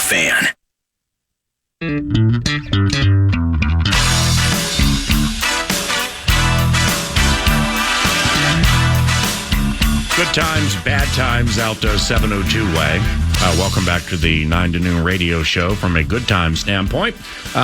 KFAN. Good times, bad times out 702 way. Welcome back to the 9 to noon radio show from a good time standpoint.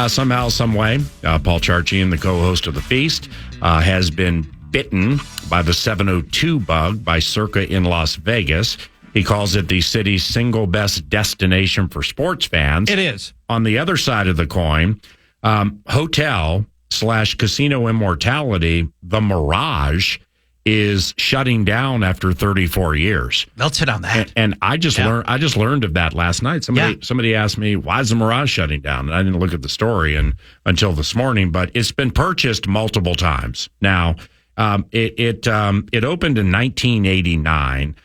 Somehow, some way, Paul Charchian, the co-host of The Feast, has been bitten by the 702 bug by Circa in Las Vegas. He calls it the city's single best destination for sports fans. It is. On the other side of the coin, hotel/casino immortality, the Mirage, is shutting down after 34 years. They'll sit on that. And I just learned of that last night. Somebody asked me, why is the Mirage shutting down? And I didn't look at the story until this morning, but it's been purchased multiple times. Now, it opened in 1989.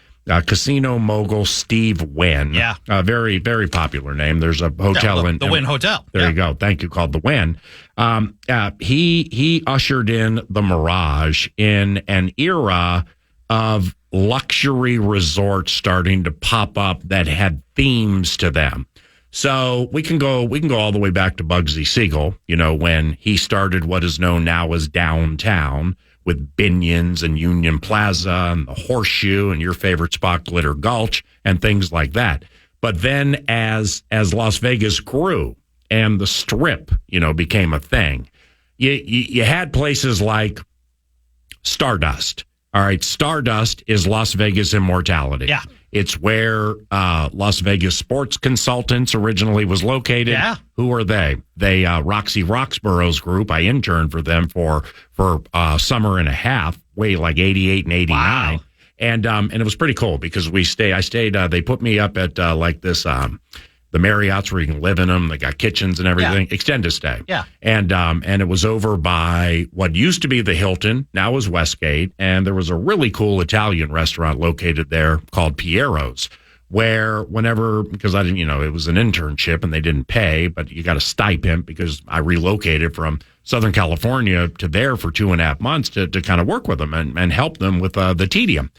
Casino mogul Steve Wynn. Yeah. Very, very popular name. There's a hotel the Wynn Hotel. There you go. Thank you. Called the Wynn. He ushered in the Mirage in an era of luxury resorts starting to pop up that had themes to them. So we can go all the way back to Bugsy Siegel, when he started what is known now as downtown, with Binion's and Union Plaza and the Horseshoe and your favorite spot, Glitter Gulch, and things like that. But then as Las Vegas grew and the Strip, became a thing, you had places like Stardust. All right, Stardust is Las Vegas immortality. Yeah. It's where Las Vegas Sports Consultants originally was located. Yeah. Who are they? They Roxy Roxborough's group. I interned for them for summer and a half, way like 88 and 89. Wow. And it was pretty cool because I stayed, they put me up at like this, the Marriotts where you can live in them. They got kitchens and everything. Yeah. Extended stay. Yeah. And it was over by what used to be the Hilton, now is Westgate. And there was a really cool Italian restaurant located there called Piero's, where because I didn't, it was an internship and they didn't pay, but you got a stipend because I relocated from Southern California to there for 2.5 months to kind of work with them and help them with the tedium.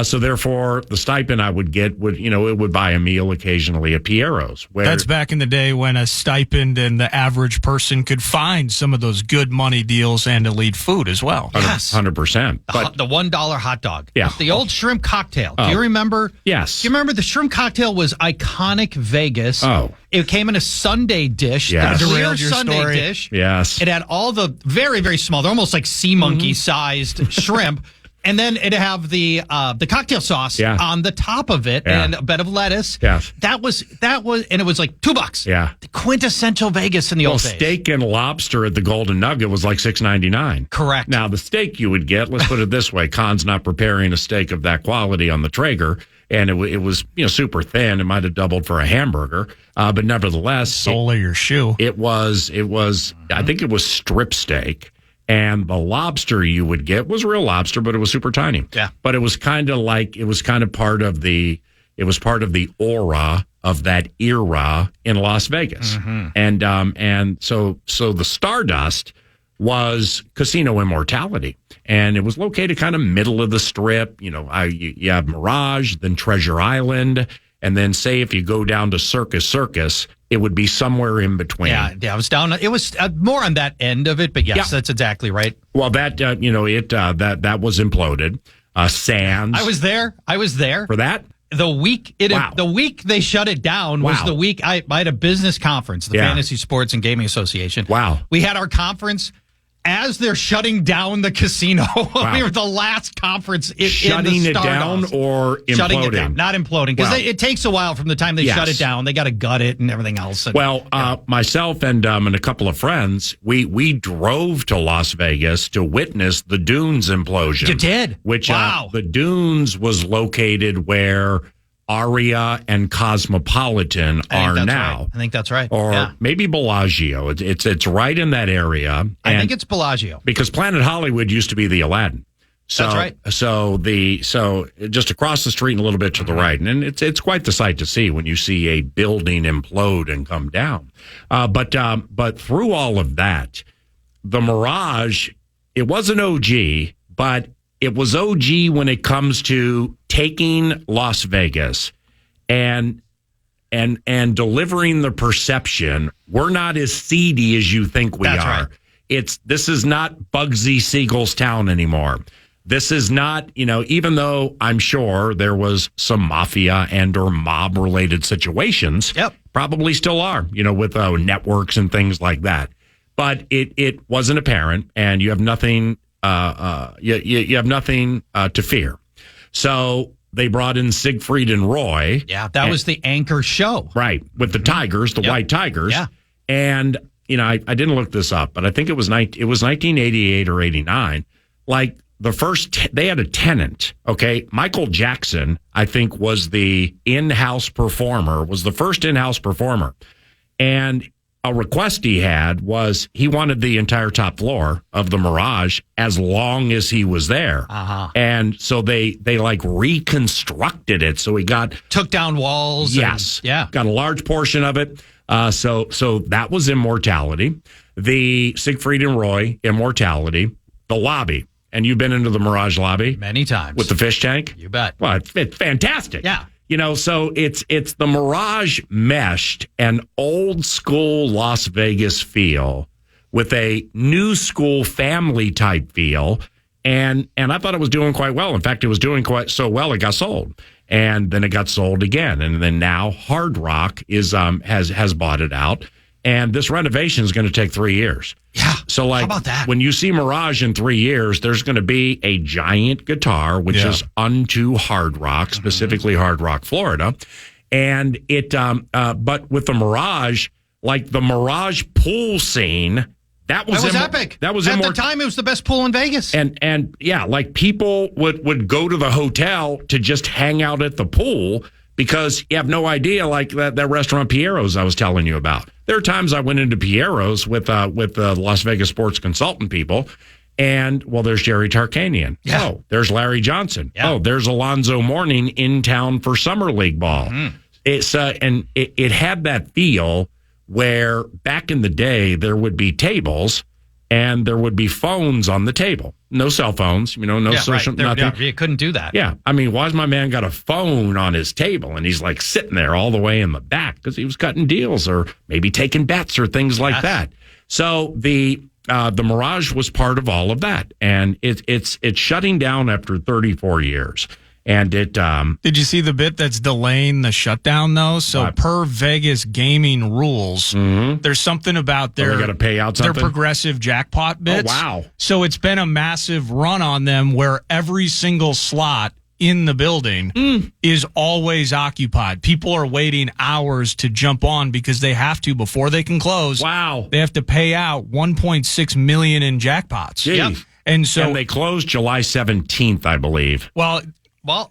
So therefore, the stipend I would get it would buy a meal occasionally at Piero's. That's back in the day when a stipend and the average person could find some of those good money deals and elite food as well. Yes. 100%. But the $1 hot dog. Yeah. The old shrimp cocktail. Do you remember? Yes. Do you remember the shrimp cocktail was iconic Vegas? Oh. It came in a sundae dish. Yes. The clear Derailed your sundae story. dish. Yes. It had all the very, very small, they're almost like sea monkey sized shrimp. And then it'd have the cocktail sauce on the top of it and a bed of lettuce. Yes. That was, and it was like $2. Yeah. The quintessential Vegas in the old days. Steak and lobster at the Golden Nugget was like $6.99. Correct. Now, the steak you would get, let's put it this way, Khan's not preparing a steak of that quality on the Traeger, and it was super thin. It might have doubled for a hamburger, but nevertheless, sole of your shoe. It was. I think it was strip steak. And the lobster you would get was real lobster, but it was super tiny. Yeah. But it was kind of part of the aura of that era in Las Vegas. Mm-hmm. And so the Stardust was casino immortality. And it was located kind of middle of the Strip. You have Mirage, then Treasure Island, and then say if you go down to Circus, it would be somewhere in between. Yeah, it was down. It was more on that end of it, but yes, that's exactly right. Well, that that was imploded. Sands. I was there for that. The week they shut it down was the week I had a business conference, the Fantasy Sports and Gaming Association. Wow. We had our conference as they're shutting down the casino. Wow. We were the last conference shutting it down or imploding? Shutting it down, not imploding, because it takes a while from the time they shut it down. They got to gut it and everything else. And, myself and a couple of friends, we drove to Las Vegas to witness the Dunes implosion. You did? Which the Dunes was located where Aria and Cosmopolitan are now. Right. I think that's right. Or maybe Bellagio. It's right in that area. I think it's Bellagio. Because Planet Hollywood used to be the Aladdin. So, that's right. So just across the street and a little bit to the right. And it's quite the sight to see when you see a building implode and come down. But through all of that, the Mirage, it was an OG, but it was OG when it comes to taking Las Vegas and and delivering the perception we're not as seedy as you think we That's are. right. This is not Bugsy Siegel's town anymore. This is not, even though I'm sure there was some mafia and or mob related situations, probably still are, with networks and things like that. But it wasn't apparent, and you have nothing. You have nothing to fear. So they brought in Siegfried and Roy. Yeah, that was the anchor show, right? With the Tigers, the White Tigers. Yeah, and I didn't look this up, but I think it was 1988 or 89. Like the first, they had a tenant. Okay, Michael Jackson, I think, was the in-house performer. Was the first in-house performer, and a request he had was he wanted the entire top floor of the Mirage as long as he was there. And so they like reconstructed it. So he took down walls. Yes. Got a large portion of it. So that was Immortality. The Siegfried and Roy Immortality, the lobby. And you've been into the Mirage lobby many times with the fish tank. You bet. Well, it's fantastic. Yeah. So it's the Mirage meshed an old school Las Vegas feel with a new school family type feel. And I thought it was doing quite well. In fact, it was doing quite so well it got sold. And then it got sold again. And then now Hard Rock has bought it out. And this renovation is going to take 3 years. Yeah. So how about that? When you see Mirage in 3 years, there's going to be a giant guitar, which is unto Hard Rock, specifically Hard Rock, Florida. And but with the Mirage, like the Mirage pool scene, that was epic. That was at the time, it was the best pool in Vegas. And yeah, like people would go to the hotel to just hang out at the pool because you have no idea, like that restaurant Piero's I was telling you about. There are times I went into Piero's with the Las Vegas sports consultant people, and there's Jerry Tarkanian. Yeah. Oh, there's Larry Johnson. Yeah. Oh, there's Alonzo Mourning in town for Summer League ball. It's and it had that feel where back in the day there would be tables and there would be phones on the table. No cell phones, no social, nothing. You couldn't do that. Yeah. I mean, why's my man got a phone on his table and he's like sitting there all the way in the back because he was cutting deals or maybe taking bets or things like that. So the Mirage was part of all of that. And it's shutting down after 34 years. And it did you see the bit that's delaying the shutdown though? So per Vegas gaming rules, there's something about they got to pay out something? Their progressive jackpot bits. Oh, wow. So it's been a massive run on them where every single slot in the building is always occupied. People are waiting hours to jump on because they have to before they can close. Wow. They have to pay out $1.6 million in jackpots. Yep. And they closed July 17th, I believe. Well,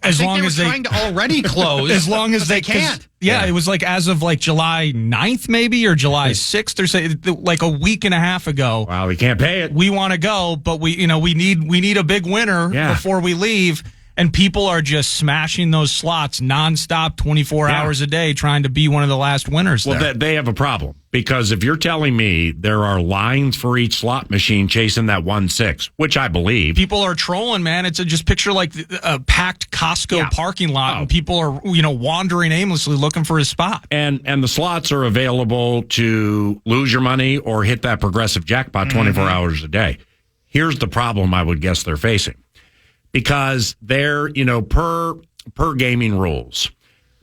as long they as were trying to already close. As long as they can't. Yeah, it was like as of like July 9th maybe or July 6th or say like a week and a half ago. Wow, we can't pay it. We want to go, but we need a big winner before we leave. And people are just smashing those slots nonstop, 24 hours a day, trying to be one of the last winners. Well, they have a problem because if you're telling me there are lines for each slot machine chasing that 1-6, which I believe, people are trolling, man. It's just picture like a packed Costco parking lot, and people are wandering aimlessly looking for a spot. And the slots are available to lose your money or hit that progressive jackpot 24 hours a day. Here's the problem I would guess they're facing. Because they're, per gaming rules,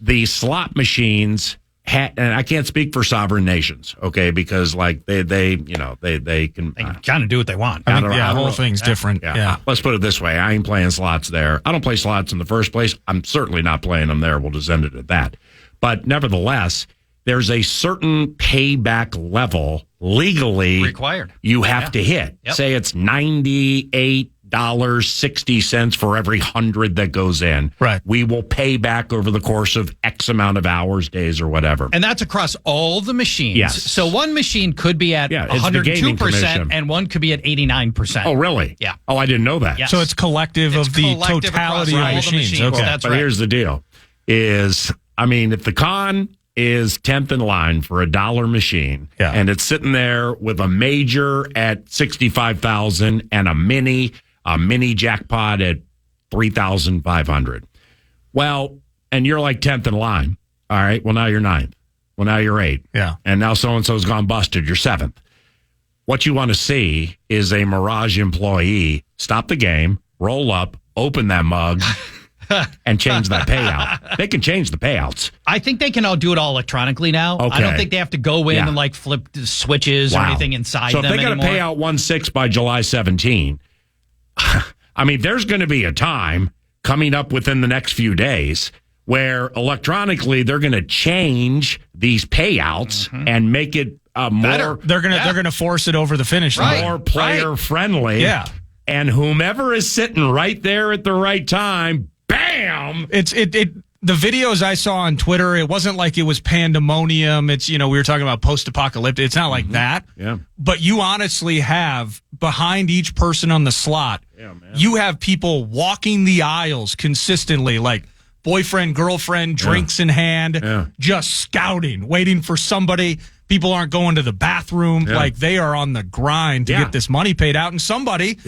the slot machines, and I can't speak for sovereign nations, okay, because like they can kind of do what they want. The whole thing's different. Yeah. Let's put it this way. I ain't playing slots there. I don't play slots in the first place. I'm certainly not playing them there. We'll just end it at that. But nevertheless, there's a certain payback level legally required. You have to hit. Yep. Say it's $98.60 for every 100 that goes in. Right. We will pay back over the course of X amount of hours, days, or whatever. And that's across all the machines. Yes. So one machine could be at 102% and one could be at 89%. Oh, really? Yeah. Oh, I didn't know that. Yes. So it's collective of the totality of machines. Okay. That's but right. Here's the deal if the con is 10th in line for $1 machine, and it's sitting there with a major at 65,000 and a mini jackpot at 3,500. Well, and you're like 10th in line. All right. Well, now you're 9th. Well, now you're 8. Yeah. And now so-and-so's gone busted. You're 7th. What you want to see is a Mirage employee stop the game, roll up, open that mug, and change that payout. They can change the payouts. I think they can all do it all electronically now. Okay. I don't think they have to go in and like flip the switches or anything inside them So if they got to anymore. pay out 1/6 by July 17, I mean, there's going to be a time coming up within the next few days where electronically they're going to change these payouts and make it more. They're gonna force it over the finish line. More player friendly. Yeah. And whomever is sitting right there at the right time, bam! The videos I saw on Twitter, it wasn't like it was pandemonium. It's, we were talking about post-apocalyptic. It's not like that. Yeah. But you honestly have, behind each person on the slot, you have people walking the aisles consistently, like boyfriend, girlfriend, drinks in hand, just scouting, waiting for somebody. People aren't going to the bathroom. Like, they are on the grind to get this money paid out. And somebody,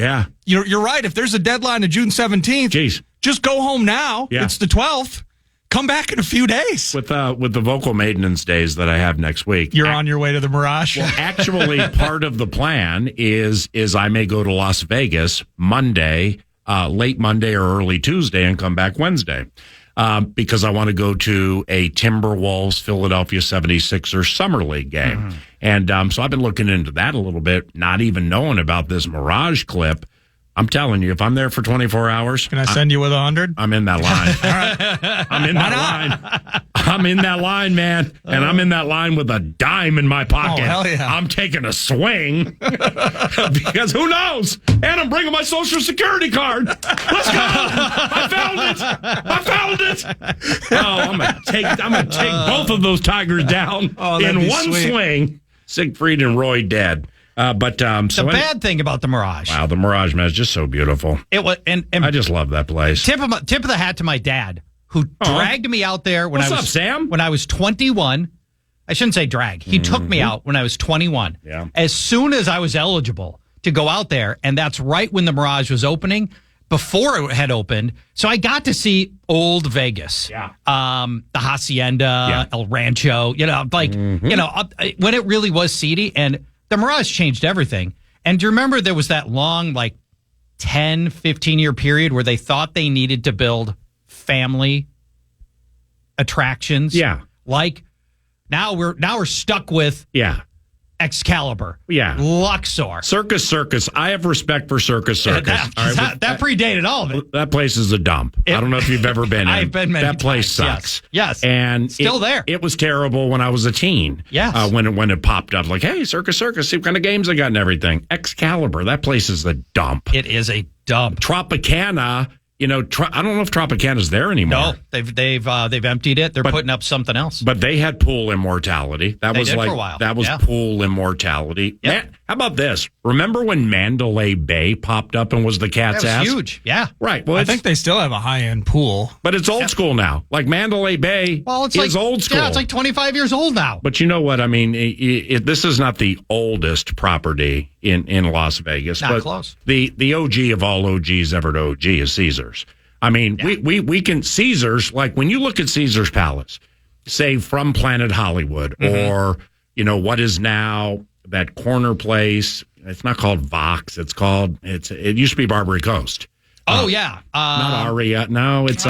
you're right, if there's a deadline of June 17th, just go home now. Yeah. It's the 12th. Come back in a few days. With the vocal maintenance days that I have next week. You're on your way to the Mirage? Well, actually, part of the plan is I may go to Las Vegas Monday, late Monday or early Tuesday, and come back Wednesday. Because I want to go to a Timberwolves Philadelphia 76ers Summer League game. And so I've been looking into that a little bit, not even knowing about this Mirage clip. I'm telling you, if I'm there for 24 hours... Can I send you with 100? I'm in that line. All right. I'm in that line. I'm in that line, man. And I'm in that line with a dime in my pocket. Oh, hell yeah. I'm taking a swing. Because who knows? And I'm bringing my Social Security card. Let's go. I found it. Oh, I'm gonna take both of those Tigers down in one swing. Siegfried and Roy dead. The bad thing about the Mirage. Wow, the Mirage, man, is just so beautiful. It was, and I just love that place. Tip of the hat to my dad, who dragged me out there when What's up, Sam? When I was 21. I shouldn't say drag. He took me out when I was 21. Yeah. As soon as I was eligible to go out there, and that's right when the Mirage was opening, before it had opened. So I got to see old Vegas. Yeah. The Hacienda, El Rancho, when it really was seedy, and the Mirage changed everything. And do you remember there was that long, 10, 15-year period where they thought they needed to build family attractions? Yeah. Now we're stuck with Excalibur. Yeah. Luxor. Circus. I have respect for Circus. All right, that predated all of it. That place is a dump. I don't know if you've ever been in. I've been many That place times. sucks. Yes. And still there. It was terrible when I was a teen. Yes. When it popped up, like, hey, Circus, see what kind of games I got and everything. Excalibur, that place is a dump. It is a dump. Tropicana, I don't know if Tropicana's there anymore. No, they've emptied it. They're putting up something else. But they had pool immortality. That was did for a while. That was pool immortality. Yep. Man, how about this? Remember when Mandalay Bay popped up and was the cat's That was ass? huge. Yeah. Right. Well, I think they still have a high-end pool. but it's old school now. Like Mandalay Bay is old school. Yeah, it's 25 years old now. But you know what? I mean, this is not the oldest property in Las Vegas. Not but close. The OG of all OGs ever to OG is Caesars. I mean, we can Caesars, like when you look at Caesars Palace, say from Planet Hollywood or, what is now that corner place. It's not called Vox. It used to be Barbary Coast. Oh, yeah. Not Aria. No, it's,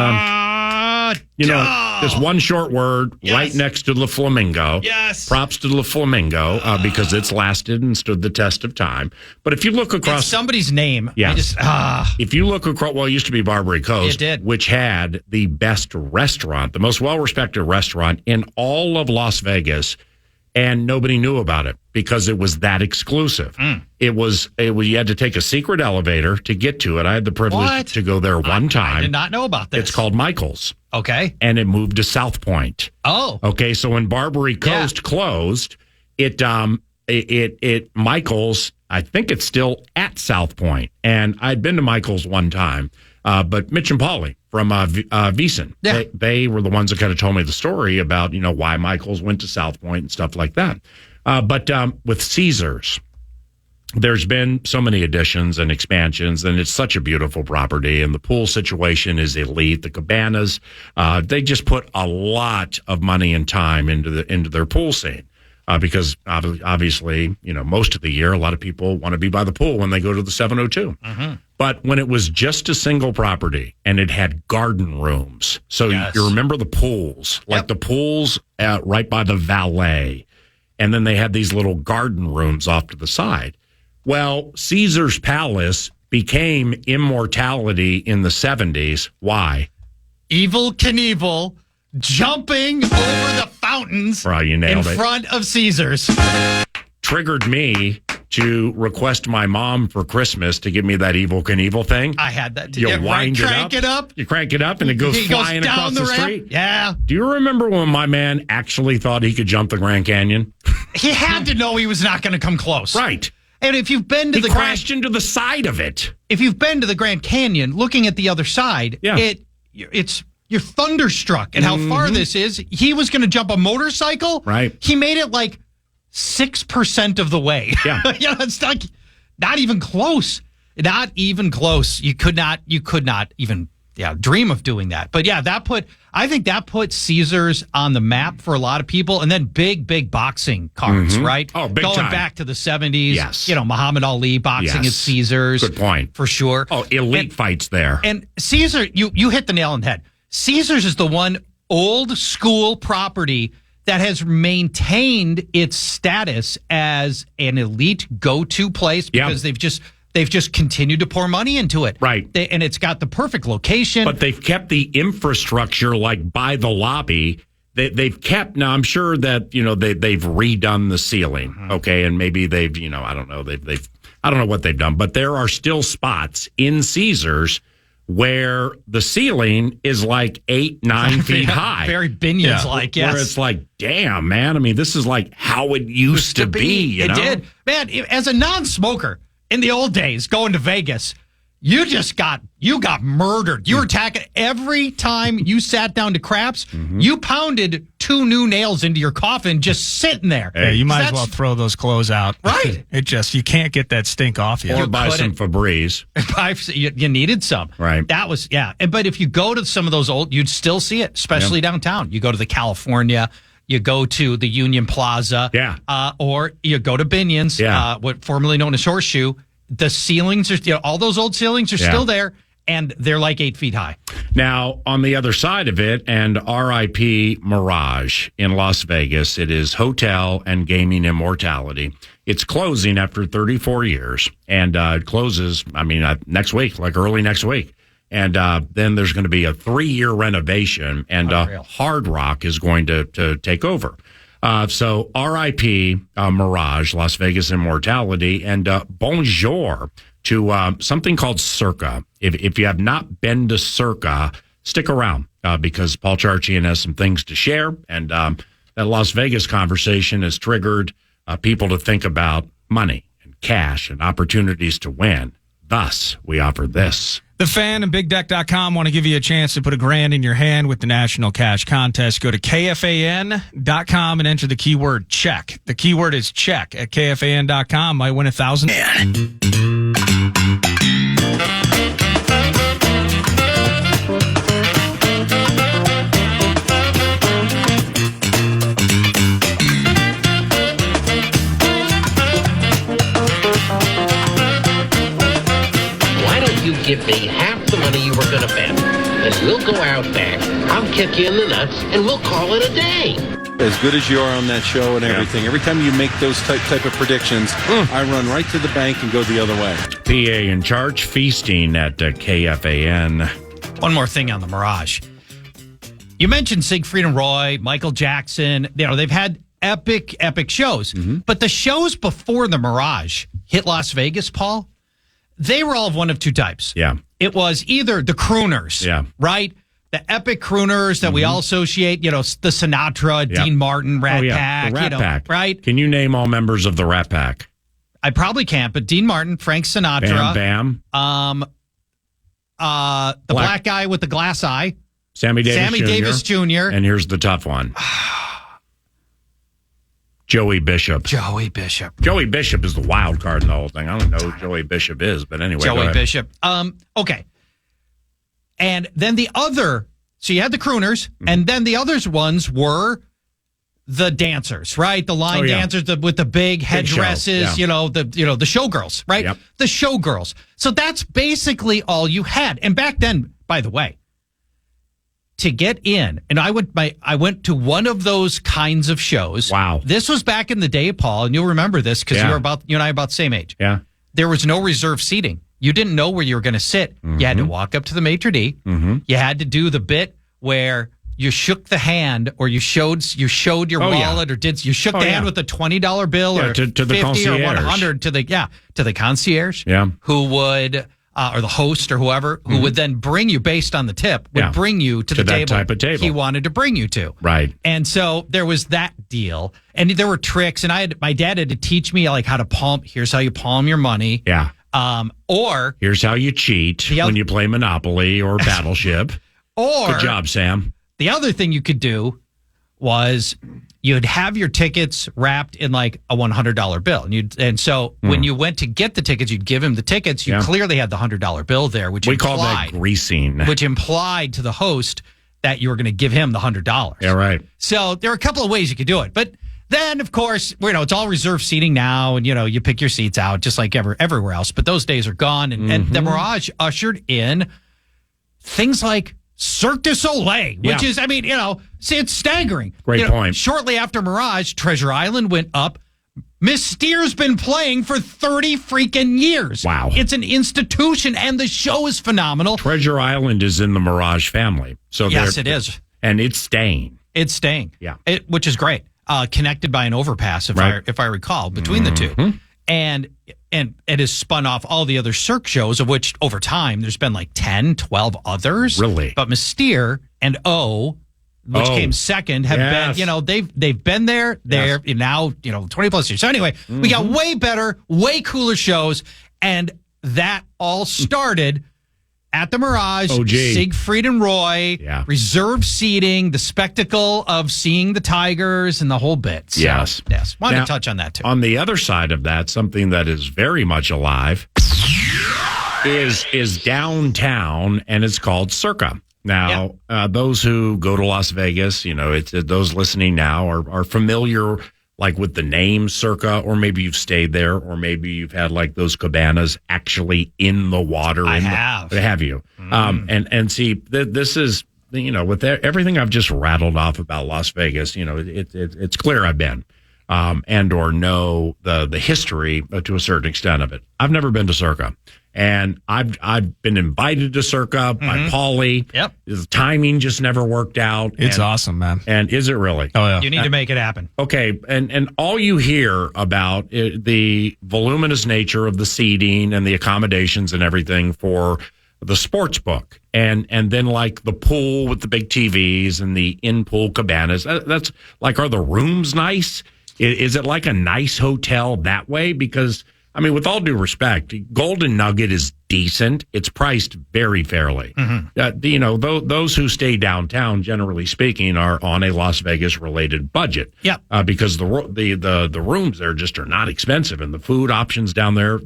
this one short word right next to the Flamingo. Yes. Props to the Flamingo because it's lasted and stood the test of time. But if you look across It's somebody's name. Yes. If you look across, it used to be Barbary Coast, It did. which had the best restaurant, the most well-respected restaurant in all of Las Vegas, and nobody knew about it because it was that exclusive. It was you had to take a secret elevator to get to it. I had the privilege to go there one time. I did not know about this. It's called Michael's. Okay. And it moved to South Point. Oh. Okay, so when Barbary Coast closed, it Michael's, I think it's still at South Point. And I'd been to Michael's one time, but Mitch and Paulie from Veasan, they were the ones that kind of told me the story about, why Michael's went to South Point and stuff like that. But with Caesars, there's been so many additions and expansions, and it's such a beautiful property, and the pool situation is elite. The cabanas, they just put a lot of money and time into their pool scene. Because obviously, most of the year, a lot of people want to be by the pool when they go to the 702. Mm-hmm. But when it was just a single property and it had garden rooms, so you remember the pools, like the pools right by the valet, and then they had these little garden rooms off to the side. Well, Caesar's Palace became immortality in the 70s. Why? Evel Knievel jumping over the fountains in front of Caesar's. Triggered me to request my mom for Christmas to give me that Evel Knievel thing. I had that. You wind it up. You crank it up, and it goes flying down across the street. Yeah. Do you remember when my man actually thought he could jump the Grand Canyon? He had to know he was not going to come close. Right. And if you've been to he crashed into the side of it. If you've been to the Grand Canyon, looking at the other side, it's you're thunderstruck at how far this is. He was going to jump a motorcycle. Right. He made it like 6% of the way. Yeah. It's not even close. Not even close. You could not even dream of doing that. But I think that put Caesars on the map for a lot of people. And then big boxing cards, right? Oh, big Going time. back to the 70s. Yes. Muhammad Ali boxing at Caesars. Good point. For sure. Oh, elite fights there. And Caesar, you hit the nail on the head. Caesars is the one old school property that has maintained its status as an elite go-to place because they've just continued to pour money into it. Right. And it's got the perfect location. But they've kept the infrastructure like by the lobby. They've kept, now I'm sure that, they've redone the ceiling. Okay. And maybe they've, I don't know. I don't know what they've done, but there are still spots in Caesars where the ceiling is like 8-9 feet high. Very Binions-like, yes. Where it's like, damn, man. I mean, this is like how it used to be. It did. Man, as a non-smoker in the old days going to Vegas, you got murdered. You were attacking every time you sat down to craps. You pounded 2 new nails into your coffin just sitting there. Hey, you might as well throw those clothes out. Right. You can't get that stink off you. Or buy some Febreze. You needed some. Right. That was, But if you go to some of those old, you'd still see it, especially downtown. You go to the California, you go to the Union Plaza. Yeah. Or you go to Binions, what formerly known as Horseshoe. The ceilings are, all those old ceilings are still there, and they're like 8 feet high. Now, on the other side of it, and RIP Mirage in Las Vegas, it is hotel and gaming immortality. It's closing after 34 years, and it closes, next week, like early next week. And then there's going to be a 3-year renovation, and Hard Rock is going to take over. So RIP Mirage, Las Vegas Immortality, and bonjour to something called Circa. If you have not been to Circa, stick around because Paul Charchian has some things to share. And that Las Vegas conversation has triggered people to think about money and cash and opportunities to win. Thus, we offer this. The Fan and BigDeck.com want to give you a chance to put $1,000 in your hand with the National Cash Contest. Go to KFAN.com and enter the keyword check. The keyword is check at KFAN.com. Might win $1,000. Give me half the money you were going to bet, and we'll go out back. I'll kick you in the nuts, and we'll call it a day. As good as you are on that show and everything, every time you make those type of predictions, I run right to the bank and go the other way. PA and Charch feasting at KFAN. One more thing on the Mirage. You mentioned Siegfried and Roy, Michael Jackson. They've had epic shows. But the shows before the Mirage hit Las Vegas, Paul, they were all of one of two types. Yeah. It was either the crooners, right? The epic crooners that we all associate, the Sinatra, Dean Martin, Rat Pack, the Rat Pack. Right? Can you name all members of the Rat Pack? I probably can't, but Dean Martin, Frank Sinatra. Bam Bam. The black guy with the glass eye. Sammy Davis Jr. Jr. And here's the tough one. Joey Bishop. Joey Bishop. Joey Bishop is the wild card in the whole thing. I don't know who Joey Bishop is, but anyway. Joey Bishop. Okay. And then so you had the crooners, and then the other ones were the dancers, right? The line dancers with the big headdresses, the showgirls, right? Yep. The showgirls. So that's basically all you had. And back then, by the way, to get in, and I went to one of those kinds of shows. Wow. This was back in the day, Paul, and you'll remember this because you and I are about the same age. Yeah. There was no reserved seating. You didn't know where you were going to sit. Mm-hmm. You had to walk up to the maitre d'. Mm-hmm. You had to do the bit where you shook the hand, or you showed your wallet, or you shook the hand with a $20 bill, or to the 50 concierge. or 100 to the concierge, who would or the host or whoever who would then bring you based on the tip bring you to the that table type of table he wanted to bring you to. Right. And so there was that deal, and there were tricks, and my dad had to teach me like how to palm. Here's how you palm your money. Yeah. Or here's how you cheat when you play Monopoly or Battleship. Or good job, Sam. The other thing you could do was you'd have your tickets wrapped in like a $100 bill, and so when you went to get the tickets, you'd give him the tickets. You clearly had the $100 bill there, which we call that greasing, which implied to the host that you were going to give him the $100. Yeah, right. So there are a couple of ways you could do it, but then of course it's all reserved seating now, and you pick your seats out just like everywhere else. But those days are gone, and the Mirage ushered in things like Cirque du Soleil, which is, it's staggering. Great point. Shortly after Mirage, Treasure Island went up. Mystere's been playing for 30 freaking years. Wow. It's an institution, and the show is phenomenal. Treasure Island is in the Mirage family. So yes, it is. And it's staying. It's staying. Yeah. Which is great. Connected by an overpass, if I recall, between the two. And it has spun off all the other Cirque shows, of which over time there's been like 10, 12 others. Really? But Mystere and which came second, have been, they've been there. They're now, 20 plus years. So anyway, we got way better, way cooler shows. And that all started at the Mirage, Siegfried and Roy, reserved seating, the spectacle of seeing the Tigers, and the whole bit. So, yes. Wanted to touch on that, too. On the other side of that, something that is very much alive is downtown, and it's called Circa. Now, those who go to Las Vegas, those listening now are familiar like with the name Circa, or maybe you've stayed there, or maybe you've had like those cabanas actually in the water. Have you? And see, this is, with everything I've just rattled off about Las Vegas, it's clear I've been, and or know the history to a certain extent of it. I've never been to Circa. And I've been invited to Circa by Paulie. Yep. The timing just never worked out. It's awesome, man. And is it really? Oh, yeah. You need to make it happen. Okay. And all you hear about the voluminous nature of the seating and the accommodations and everything for the sports book. And then like the pool with the big TVs and the in-pool cabanas. That's like, are the rooms nice? Is it like a nice hotel that way? Because with all due respect, Golden Nugget is decent. It's priced very fairly. Those who stay downtown, generally speaking, are on a Las Vegas related budget. Yeah. Because the rooms there just are not expensive, and the food options down there,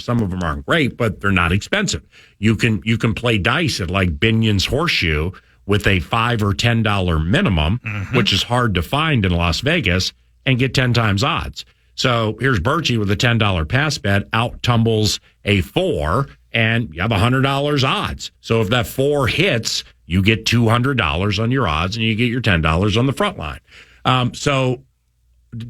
some of them aren't great, but they're not expensive. You can play dice at like Binion's Horseshoe with a $5 or $10 minimum, which is hard to find in Las Vegas, and get 10 times odds. So here's Birchie with a $10 pass bet, out tumbles a 4, and you have $100 odds. So if that 4 hits, you get $200 on your odds, and you get your $10 on the front line. So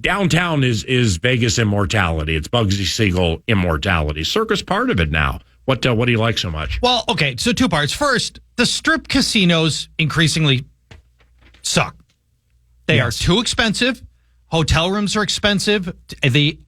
downtown is Vegas immortality. It's Bugsy Siegel immortality. Circa's part of it now. What do you like so much? Well, okay, so 2 parts. First, the strip casinos increasingly suck. They are too expensive. Hotel rooms are expensive.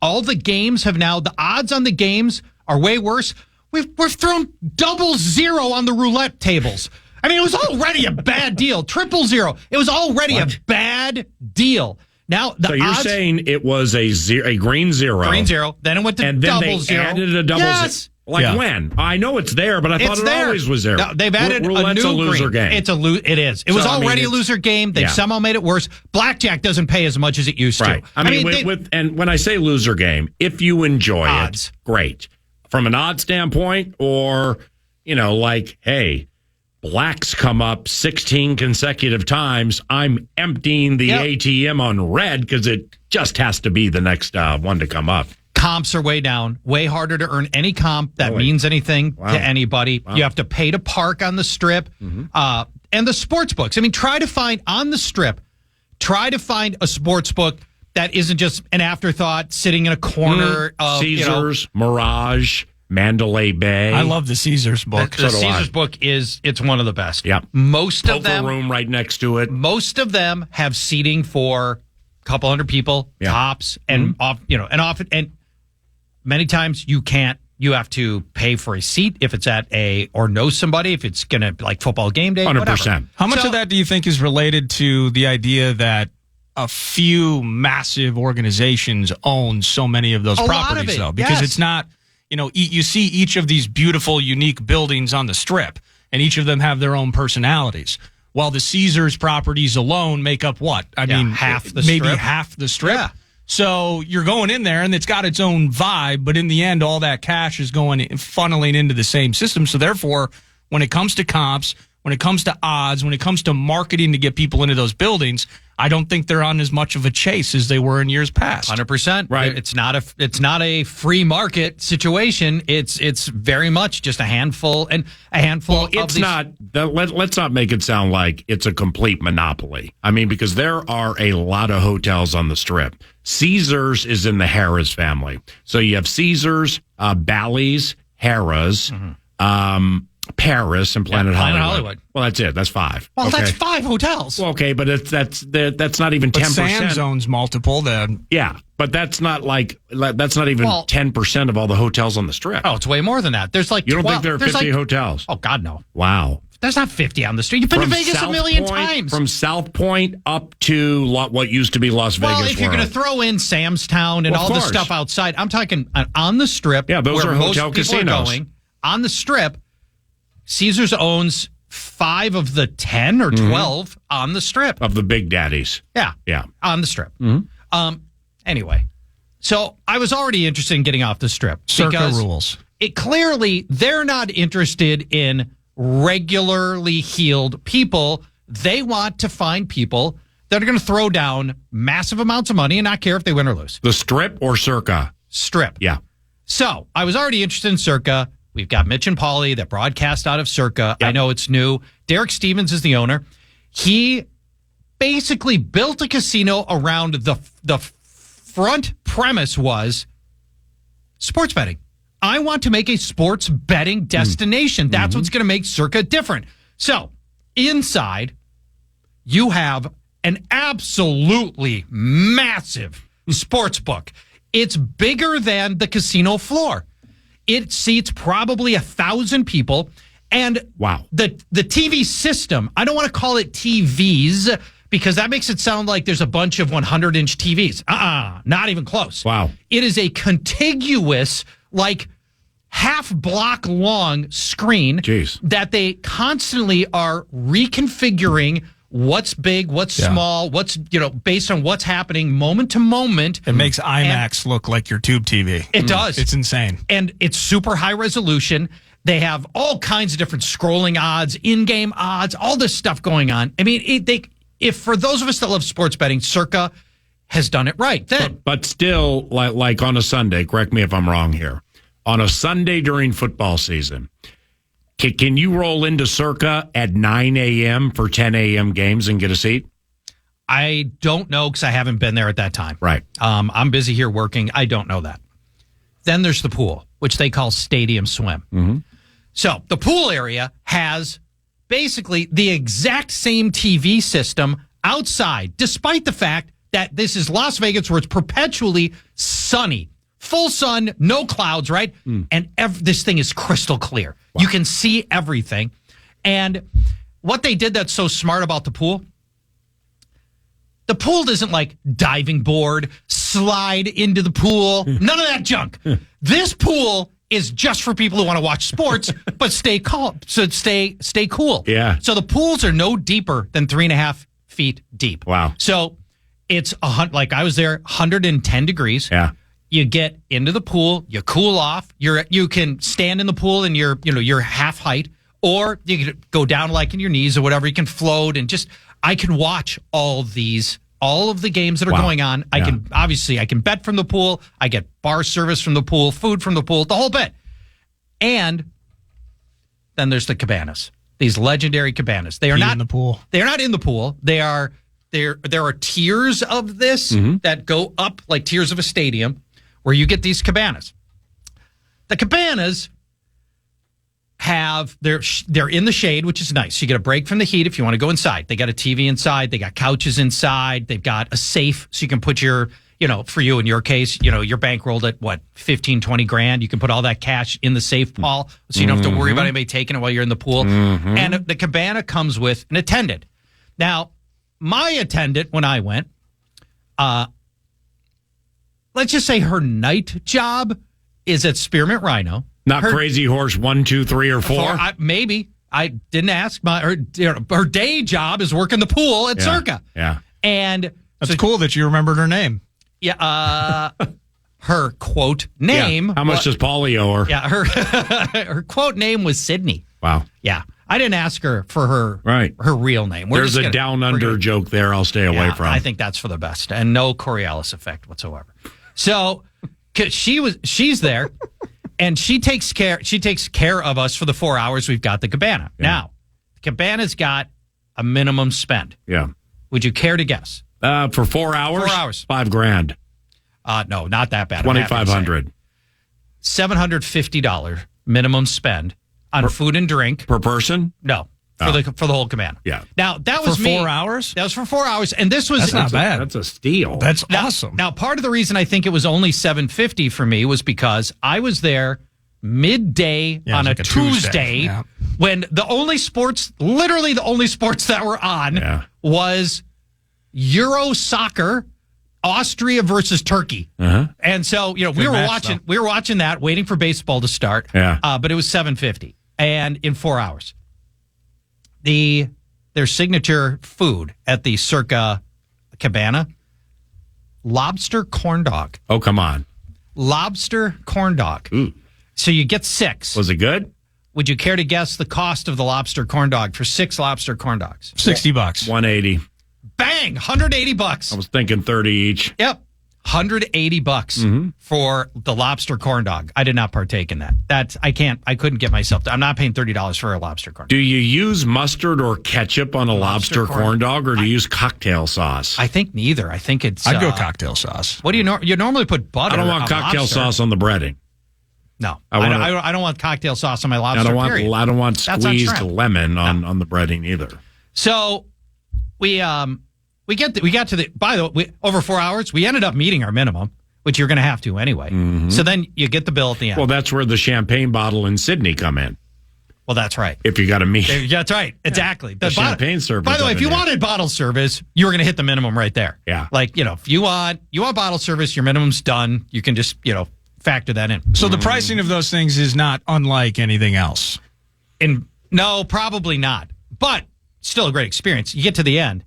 All the games have now, the odds on the games are way worse. We've thrown 0 on the roulette tables. It was already a bad deal. 000. It was already a bad deal. Now so you're saying it was a green 0. Green 0. Then it went to and then double they 0. added a double 0. Like when? I know it's there, but I thought it always was there. No, they've added Roulette's a new loser game. It is. It was already a loser game. They've somehow made it worse. Blackjack doesn't pay as much as it used to. I mean, and when I say loser game, if you enjoy odds. it, great. From an odd standpoint, or, like, hey, blacks come up 16 consecutive times. I'm emptying the ATM on red because it just has to be the next one to come up. Comps are way down, way harder to earn any comp that means anything to anybody. Wow. You have to pay to park on the strip. Mm-hmm. And the sports books. I mean, try to find a sports book that isn't just an afterthought sitting in a corner of Caesars, Mirage, Mandalay Bay. I love the Caesars book. The Caesars book it's one of the best. Yep. Most of them room right next to it. Most of them have seating for a couple hundred people, tops, and many times you have to pay for a seat if it's or know somebody, if it's going to like football game day, 100%. Whatever. How much of that do you think is related to the idea that a few massive organizations own so many of those properties, though? Because it's not, you see each of these beautiful, unique buildings on the strip, and each of them have their own personalities. While the Caesars properties alone make up what? Maybe half the strip. Yeah. So you're going in there, and it's got its own vibe, but in the end, all that cash is funneling into the same system. So therefore, when it comes to comps, when it comes to odds, when it comes to marketing to get people into those buildings, I don't think they're on as much of a chase as they were in years past. 100%. Right. It's not a free market situation. It's very much just a handful of it's not. Let's not make it sound like it's a complete monopoly. I mean, because there are a lot of hotels on the Strip. Caesars is in the Harrah's family. So you have Caesars, Bally's, Harrah's, Paris, and Planet Hollywood. Well, that's it. That's 5. Well, that's 5 hotels. Well, okay, but that's not even 10%. Sands owns multiple. Yeah, but that's not even 10% of all the hotels on the Strip. Oh, it's way more than that. There's like you don't think there are 50 hotels? Oh God, no. Wow. There's not 50 on the street. You've been to Vegas a million times. From South Point up to what used to be Las Vegas. Well, if you're going to throw in Sam's Town and all the stuff outside, I'm talking on the Strip. Yeah, those are hotel casinos. On the Strip, Caesars owns 5 of the 10 or 12 on the Strip. Of the big daddies. Yeah. On the Strip. Mm-hmm. Anyway, so I was already interested in getting off the Strip. Circa rules. Clearly, they're not interested in regularly heeled people. They want to find people that are going to throw down massive amounts of money and not care if they win or lose. The Strip or Circa? Strip. Yeah. So I was already interested in Circa. We've got Mitch and Paulie that broadcast out of Circa. Yep. I know it's new. Derek Stevens is the owner. He basically built a casino around the front premise was sports betting. I want to make a sports betting destination. That's what's going to make Circa different. So inside, you have an absolutely massive sports book. It's bigger than the casino floor. It seats probably 1,000 people. And wow, the TV system, I don't want to call it TVs because that makes it sound like there's a bunch of 100-inch TVs. Not even close. Wow. It is a contiguous, like half-block long screen that they constantly are reconfiguring what's big, what's small, what's, based on what's happening moment to moment. It makes IMAX look like your tube TV. It does. It's insane. And it's super high resolution. They have all kinds of different scrolling odds, in-game odds, all this stuff going on. I mean, if for those of us that love sports betting, Circa has done it right. But still, like on a Sunday, correct me if I'm wrong here, on a Sunday during football season, can you roll into Circa at 9 a.m. for 10 a.m. games and get a seat? I don't know because I haven't been there at that time. Right. I'm busy here working. I don't know that. Then there's the pool, which they call Stadium Swim. Mm-hmm. So the pool area has basically the exact same TV system outside, despite the fact that this is Las Vegas where it's perpetually sunny. Full sun, no clouds, right? And this thing is crystal clear. Wow. You can see everything. And what they did that's so smart about the pool isn't like diving board, slide into the pool, none of that junk. This pool is just for people who want to watch sports, but stay calm. So stay cool. Yeah. So the pools are no deeper than 3.5 feet deep. Wow. So it's like I was there, 110 degrees. Yeah. You get into the pool, you cool off. You can stand in the pool in your half height, or you can go down like in your knees or whatever. You can float and I can watch all of the games that are going on. I can bet from the pool. I get bar service from the pool, food from the pool, the whole bit. And then there's the cabanas, these legendary cabanas. They are not in the pool. They are not in the pool. There are tiers of this that go up like tiers of a stadium where you get these cabanas. The cabanas they're in the shade, which is nice. You get a break from the heat if you want to go inside. They got a TV inside. They got couches inside. They've got a safe so you can put your, for you in your case, your bankrolled at what, 15, 20 grand. You can put all that cash in the safe, Paul, so you don't have to worry about anybody taking it while you're in the pool. And the cabana comes with an attendant. Now, my attendant, when I went, let's just say her night job is at Spearmint Rhino. Not Crazy Horse 1, 2, 3, or 4? Maybe. I didn't ask. Her day job is working the pool at Circa. Yeah. And that's cool that you remembered her name. Yeah. Her quote name. Yeah. How much does Paulie owe her? Yeah. Her quote name was Sydney. Wow. Yeah. I didn't ask her for her real name. There's a down under joke there I'll stay away from. I think that's for the best, and no Coriolis effect whatsoever. So she's there. And she takes care of us for the 4 hours we've got the cabana. Yeah. Now, the cabana's got a minimum spend. Yeah. Would you care to guess? For 4 hours? 4 hours. $5,000. No, not that bad. $2,500. $750 minimum spend on food and drink. Per person? No. For the whole cabana. Yeah. Now, that was for 4 hours? That was for 4 hours. And this was... That's not bad. That's a steal. That's awesome. Now, part of the reason I think it was only $750 for me was because I was there midday on a Tuesday when the only sports that were on was Euro soccer, Austria versus Turkey. And so, we were watching that, waiting for baseball to start. Yeah. But it was $750 and in 4 hours. Their signature food at the Circa cabana, lobster corn dog. Oh, come on. Lobster corn dog. Ooh. So you get 6. Was it good? Would you care to guess the cost of the lobster corn dog for 6 lobster corn dogs? $60. $180. Bang! $180. I was thinking 30 each. Yep. $180 for the lobster corn dog. I did not partake in that. I couldn't get myself. I'm not paying $30 for a lobster corn dog. Do you use mustard or ketchup on a lobster corn dog, or do you use cocktail sauce? I think neither. I think it's. I'd go cocktail sauce. What do you normally put butter? I don't want cocktail sauce on the breading. No, I don't want cocktail sauce on my lobster. I don't want squeezed lemon on the breading either. So we got to the, by the way, over 4 hours, we ended up meeting our minimum, which you're going to have to anyway. So then you get the bill at the end. Well, that's where the champagne bottle in Sydney come in. Well, that's right. If you got to meet. That's right. Exactly. The champagne service. By the way, if you wanted bottle service, you were going to hit the minimum right there. Yeah. Like, if you want bottle service, your minimum's done. You can just, factor that in. So the pricing of those things is not unlike anything else. No, probably not. But still a great experience. You get to the end.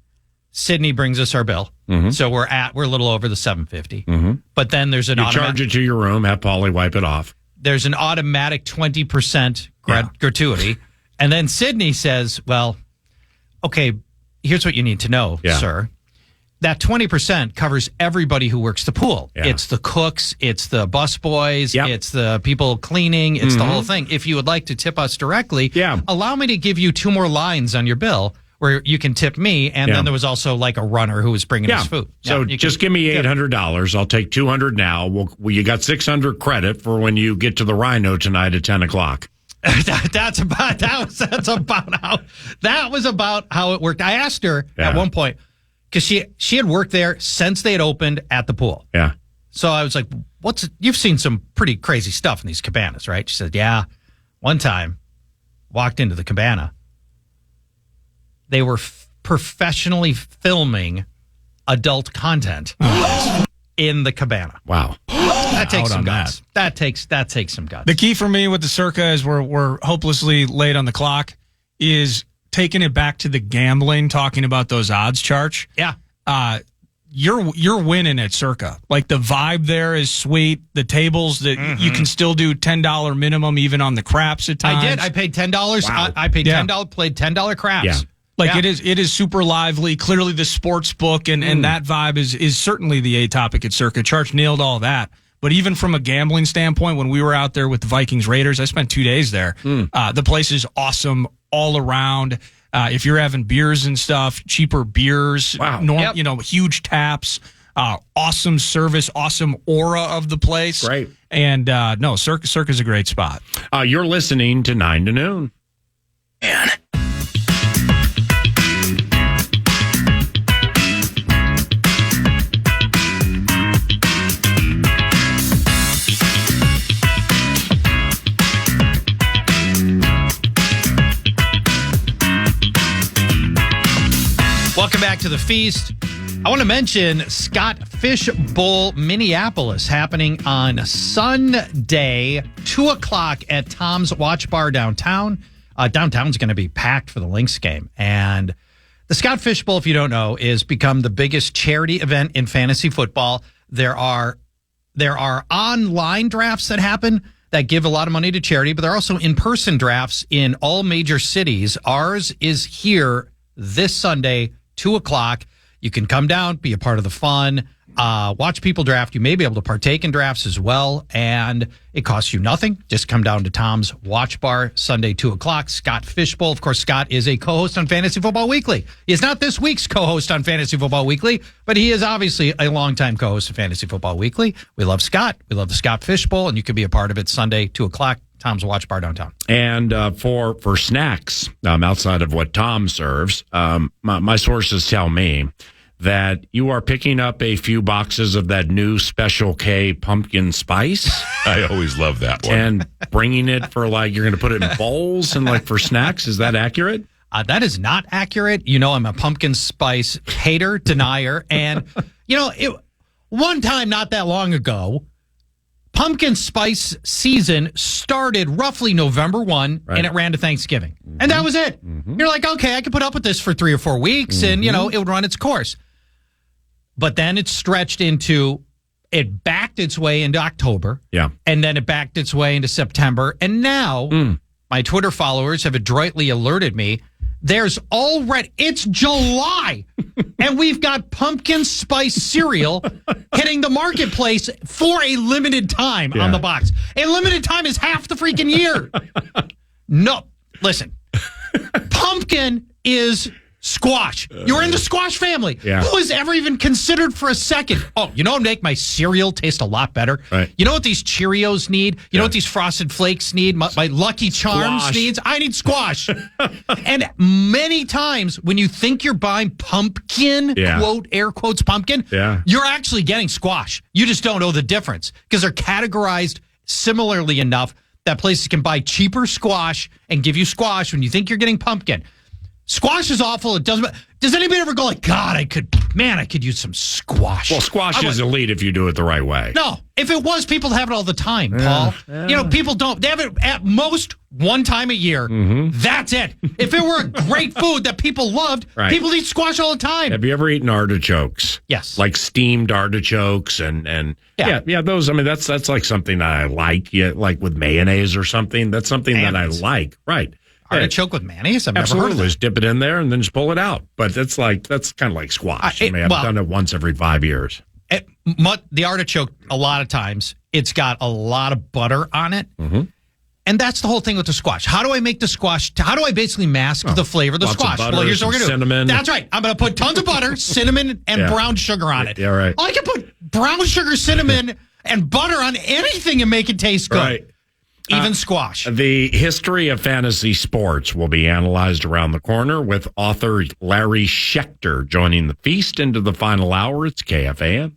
Sydney brings us our bill, so we're a little over the $750. But then there's an charge it to your room, have Paulie wipe it off. There's an automatic 20% gratuity, and then Sydney says, "Well, okay, here's what you need to know, sir. That 20% covers everybody who works the pool. Yeah. It's the cooks, it's the bus boys, it's the people cleaning, it's the whole thing. If you would like to tip us directly, allow me to give you 2 more lines on your bill." Where you can tip me, and then there was also like a runner who was bringing us food. So just give me $800. I'll take $200 now. You got $600 credit for when you get to the Rhino tonight at 10 o'clock. That was about how it worked. I asked her at one point because she had worked there since they had opened at the pool. Yeah. So I was like, you've seen some pretty crazy stuff in these cabanas, right? She said, yeah. One time, walked into the cabana. They were professionally filming adult content in the cabana. Wow. That takes out some on guts. That takes some guts. The key for me with the Circa is we're hopelessly late on the clock is taking it back to the gambling, talking about those odds, Charch. Yeah. You're winning at Circa. Like the vibe there is sweet. The tables that you can still do $10 minimum even on the craps at times. I did. I paid $10. Wow. I paid $10. Played $10 craps. Yeah. Like it is super lively. Clearly the sports book and that vibe is certainly the A topic at Circa. Charch nailed all that. But even from a gambling standpoint, when we were out there with the Vikings Raiders, I spent 2 days there. The place is awesome all around. If you're having beers and stuff, cheaper beers, huge taps, awesome service, awesome aura of the place. Great. And Circa's a great spot. You're listening to 9 to Noon. Man. Welcome back to the feast. I want to mention Scott Fish Bowl Minneapolis happening on Sunday, 2 o'clock at Tom's Watch Bar downtown. Downtown's going to be packed for the Lynx game. And the Scott Fish Bowl, if you don't know, is become the biggest charity event in fantasy football. There are online drafts that happen that give a lot of money to charity, but there are also in-person drafts in all major cities. Ours is here this Sunday, 2 o'clock. You can come down, be a part of the fun, watch people draft. You may be able to partake in drafts as well, and it costs you nothing. Just come down to Tom's Watch Bar, Sunday, 2 o'clock. Scott Fishbowl. Of course, Scott is a co-host on Fantasy Football Weekly. He is not this week's co-host on Fantasy Football Weekly, but he is obviously a longtime co-host of Fantasy Football Weekly. We love Scott. We love the Scott Fishbowl, and you can be a part of it Sunday, 2 o'clock. Tom's Watch Bar downtown. And for snacks, outside of what Tom serves, my sources tell me that you are picking up a few boxes of that new Special K pumpkin spice. I always love that one. And bringing it for you're going to put it in bowls and for snacks. Is that accurate? That is not accurate. I'm a pumpkin spice hater, denier. And, one time not that long ago, pumpkin spice season started roughly November 1, and it ran to Thanksgiving. Mm-hmm. And that was it. Mm-hmm. You're like, okay, I could put up with this for 3 or 4 weeks, and, it would run its course. But then it backed its way into October. Yeah. And then it backed its way into September. And now my Twitter followers have adroitly alerted me it's July, and we've got pumpkin spice cereal hitting the marketplace for a limited time on the box. A limited time is half the freaking year. No, listen, pumpkin is squash. You're in the squash family. Yeah. Who has ever even considered for a second? Oh, what make my cereal taste a lot better? Right. You know what these Cheerios need? You know what these Frosted Flakes need? My Lucky Charms needs? I need squash. And many times when you think you're buying pumpkin, quote, air quotes, pumpkin, you're actually getting squash. You just don't know the difference because they're categorized similarly enough that places can buy cheaper squash and give you squash when you think you're getting pumpkin. Squash is awful. It doesn't. Does anybody ever go God, I could use some squash. Well, squash is elite if you do it the right way. No, if it was, people have it all the time, Paul. People don't. They have it at most one time a year. Mm-hmm. That's it. If it were a great food that people loved, people eat squash all the time. Have you ever eaten artichokes? Yes. Like steamed artichokes and those. I mean, that's like something that I like. Yeah, like with mayonnaise or something. That's something that I like. Right. Artichoke with mayonnaise? I've never heard of that. Just dip it in there and then just pull it out. But that's kind of like squash. I've done it once every 5 years. The artichoke, a lot of times, it's got a lot of butter on it. Mm-hmm. And that's the whole thing with the squash. How do I make the squash? How do I basically mask the flavor of the squash? Well, here's what we're going to do. Cinnamon. That's right. I'm going to put tons of butter, cinnamon, and brown sugar on it. Yeah, right. I can put brown sugar, cinnamon, and butter on anything and make it taste good. Right. Even squash. The history of fantasy sports will be analyzed around the corner with author Larry Schechter joining the feast into the final hour. It's KFAN.